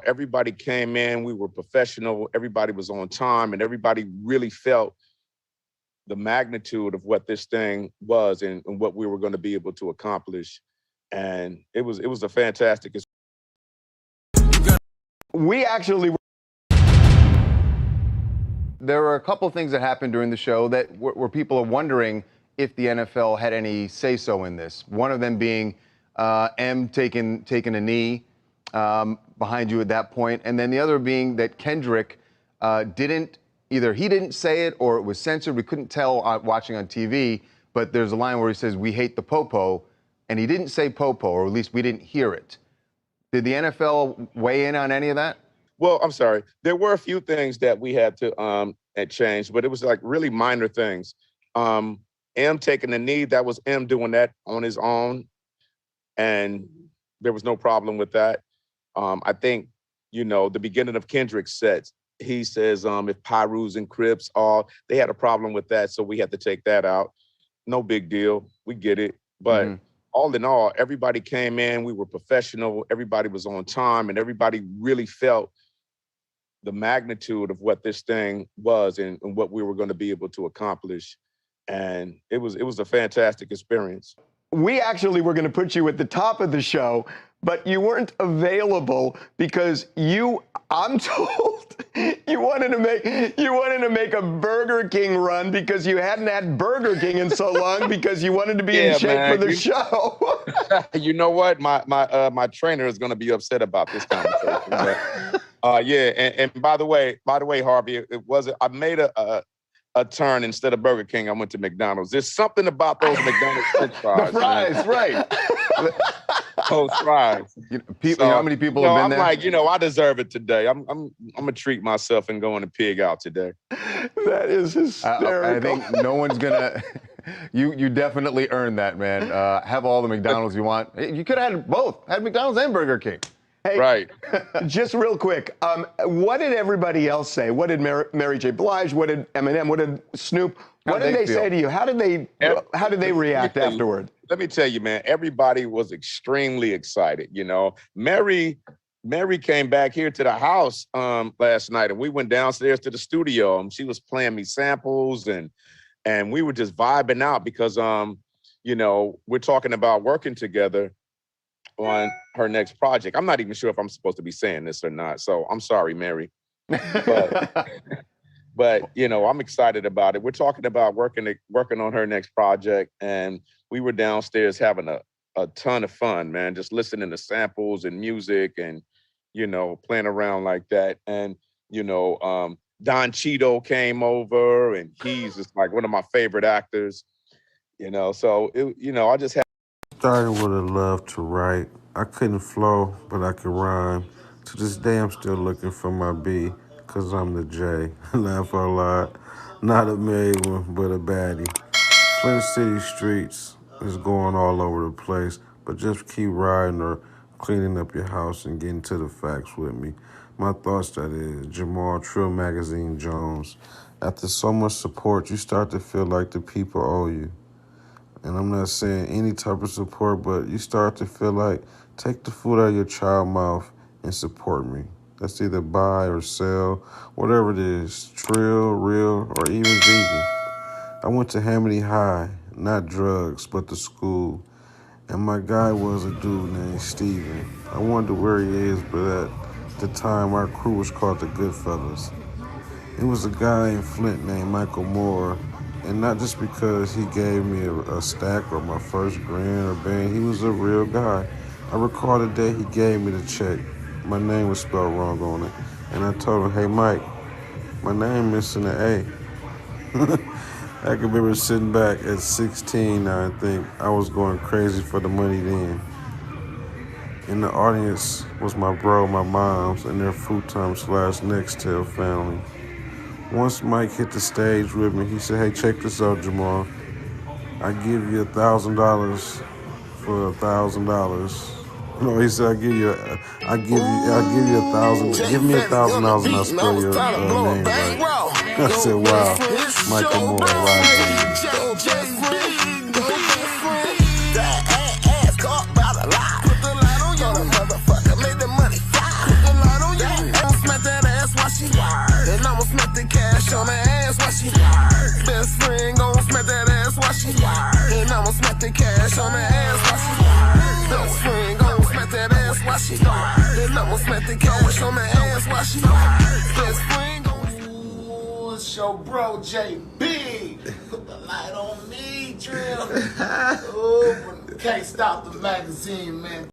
Everybody came in, we were professional, everybody was on time, and everybody really felt the magnitude of what this thing was and what we were going to be able to accomplish. And it was a fantastic experience. We actually, there were a couple of things that happened during the show that where people are wondering if the NFL had any say-so in this. One of them being M taking a knee behind you at that point, and then the other being that Kendrick either he didn't say it or it was censored. We couldn't tell watching on TV, but there's a line where he says, "We hate the popo," and he didn't say popo, or at least we didn't hear it. Did the NFL weigh in on any of that? Well, I'm sorry. There were a few things that we had to change, but it was like really minor things. M taking the knee, that was M doing that on his own, and there was no problem with that. I think, the beginning of Kendrick's sets, he says, if Pyrus and Crips, they had a problem with that, so we had to take that out. No big deal. We get it. But all in all, everybody came in, we were professional, everybody was on time, and everybody really felt the magnitude of what this thing was and what we were going to be able to accomplish. And it was a fantastic experience. We actually were going to put you at the top of the show, but you weren't available because I'm told you wanted to make a Burger King run because you hadn't had Burger King in so long because you wanted to be in shape for the show. You know what? My trainer is going to be upset about this conversation. But, and by the way, Harvey, it wasn't. I made a turn. Instead of Burger King, I went to McDonald's. There's something about those McDonald's French fries. The fries, right? Those fries. How many people have been there? I'm like, I deserve it today. I'm gonna treat myself and go on a pig out today. That is hysterical. I think no one's gonna. You definitely earned that, man. Have all the McDonald's you want. You could have had both. Had McDonald's and Burger King. Hey, right. Just real quick, what did everybody else say? What did Mary J. Blige? What did Eminem? What did Snoop? What did they say to you? How did they react afterward? Let me tell you, man. Everybody was extremely excited. Mary came back here to the house last night, and we went downstairs to the studio, and she was playing me samples, and we were just vibing out because we're talking about working together on her next project. I'm not even sure if I'm supposed to be saying this or not, so I'm sorry, Mary. But I'm excited about it. We're talking about working on her next project, and we were downstairs having a ton of fun, man, just listening to samples and music and playing around like that. And Don Cheeto came over, and he's just like one of my favorite actors. So I just had. Started with a love to write. I couldn't flow, but I could rhyme. To this day, I'm still looking for my B, cause I'm the J. Laugh a lot. Not a married one, but a baddie. Flint City streets is going all over the place, but just keep riding or cleaning up your house and getting to the facts with me. My thoughts, that is, Dr Treal Magazine Jones. After so much support, you start to feel like the people owe you. And I'm not saying any type of support, but you start to feel like, take the food out of your child's mouth and support me. That's either buy or sell, whatever it is, Trill, real, or even vegan. I went to Hamity High, not drugs, but the school. And my guy was a dude named Steven. I wonder where he is, but at the time, our crew was called the Goodfellas. It was a guy in Flint named Michael Moore. And not just because he gave me a stack or my first grand or band, he was a real guy. I recall the day he gave me the check. My name was spelled wrong on it. And I told him, hey, Mike, my name missing an A. I can remember sitting back at 16, I think. I was going crazy for the money then. In the audience was my bro, my moms, and their futon/Nextel family. Once Mike hit the stage with me, he said, hey, check this out, Jamal. I give you $1,000 for $1,000. No, he said, I'll give you $1,000. Give me $1,000 and I'll spell your name right. I said, wow, Michael Moore, right. That ass caught by the lie. Put the light on your motherfucker, make the money fly. Put the light on smack the cash on her ass while she work. Best friend gon' smack that ass while she work. And I'ma smack the cash on her ass while she work. Best friend gon' smack that ass while she work. And I'ma smack the cash on her ass while she work. Best friend gon' Ooh, it's your bro JB. Put the light on me, Trill. Ooh, can't stop the magazine, man.